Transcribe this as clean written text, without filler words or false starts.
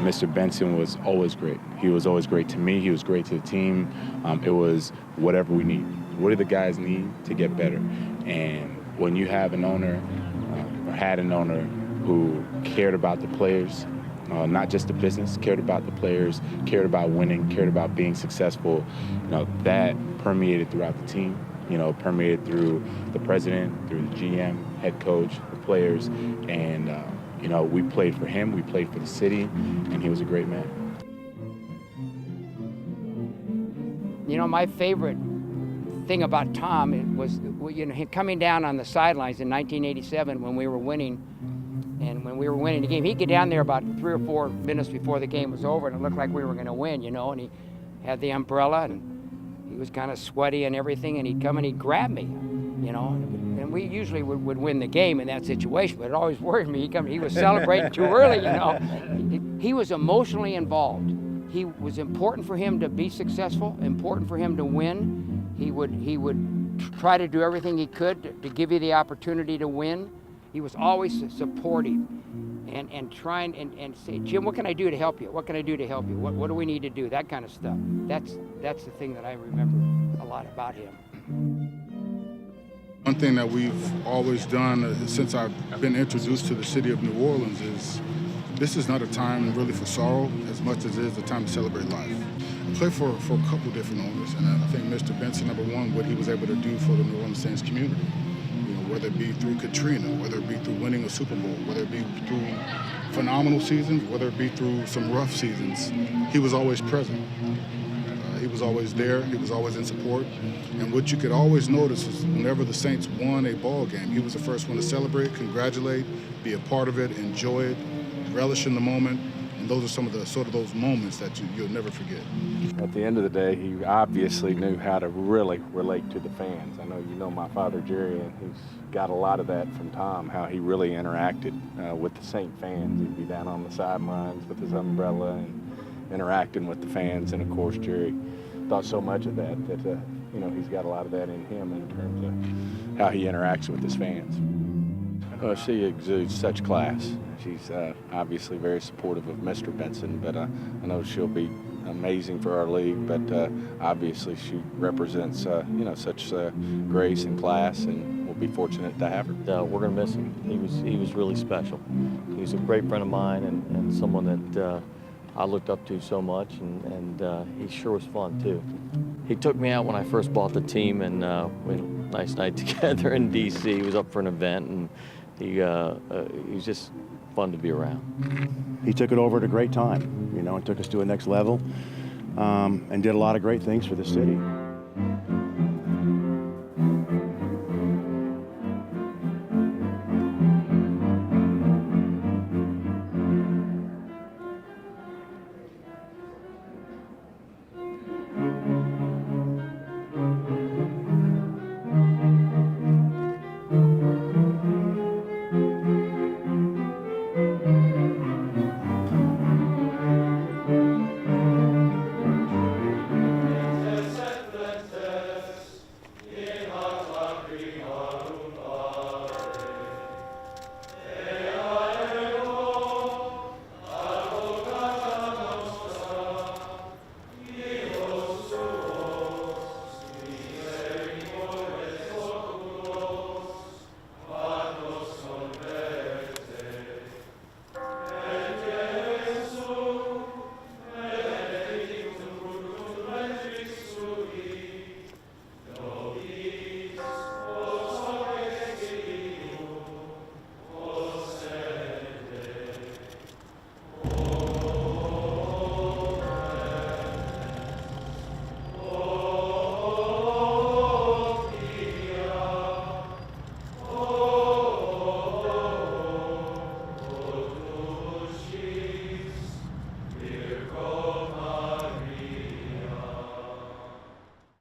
Mr. Benson was always great. He was always great to me. He was great to the team. It was whatever we need. What do the guys need to get better? And when you have an owner, or had an owner, who cared about the players, not just the business, cared about the players, cared about winning, cared about being successful, that permeated throughout the team. Permeated through the president, through the GM, head coach, the players, and we played for him, we played for the city, and he was a great man. My favorite thing about Tom was, him coming down on the sidelines in 1987 when we were winning. And when we were winning the game, he'd get down there about 3 or 4 minutes before the game was over, and it looked like we were going to win, and he had the umbrella, and he was kind of sweaty and everything, and he'd come and he'd grab me, and we usually would win the game in that situation, but it always worried me. He was celebrating too early, He was emotionally involved. He was important for him to be successful, important for him to win. He would try to do everything he could to give you the opportunity to win. He was always supportive and trying and say, Jim, what can I do to help you? What can I do to help you? What do we need to do? That kind of stuff. That's the thing that I remember a lot about him. One thing that we've always done since I've been introduced to the city of New Orleans is this is not a time really for sorrow as much as it is a time to celebrate life. I played for a couple different owners, and I think Mr. Benson, number one, what he was able to do for the New Orleans Saints community. Whether it be through Katrina, whether it be through winning a Super Bowl, whether it be through phenomenal seasons, whether it be through some rough seasons, he was always present. He was always there, he was always in support. And what you could always notice is whenever the Saints won a ball game, he was the first one to celebrate, congratulate, be a part of it, enjoy it, relish in the moment. And those are some of the those moments that you'll never forget. At the end of the day, he obviously knew how to really relate to the fans. I know you know my father, Jerry, and he's got a lot of that from Tom, how he really interacted with the Saint fans. He'd be down on the sidelines with his umbrella and interacting with the fans. And of course, Jerry thought so much of that he's got a lot of that in him in terms of how he interacts with his fans. She exudes such class. She's obviously very supportive of Mr. Benson, but I know she'll be amazing for our league, but obviously she represents such grace and class, and we'll be fortunate to have her. We're going to miss him. He was really special. He was a great friend of mine and someone that I looked up to so much, and he sure was fun too. He took me out when I first bought the team, and we had a nice night together in D.C. He was up for an event, and he was just fun to be around. He took it over at a great time, and took us to a next level, and did a lot of great things for the city.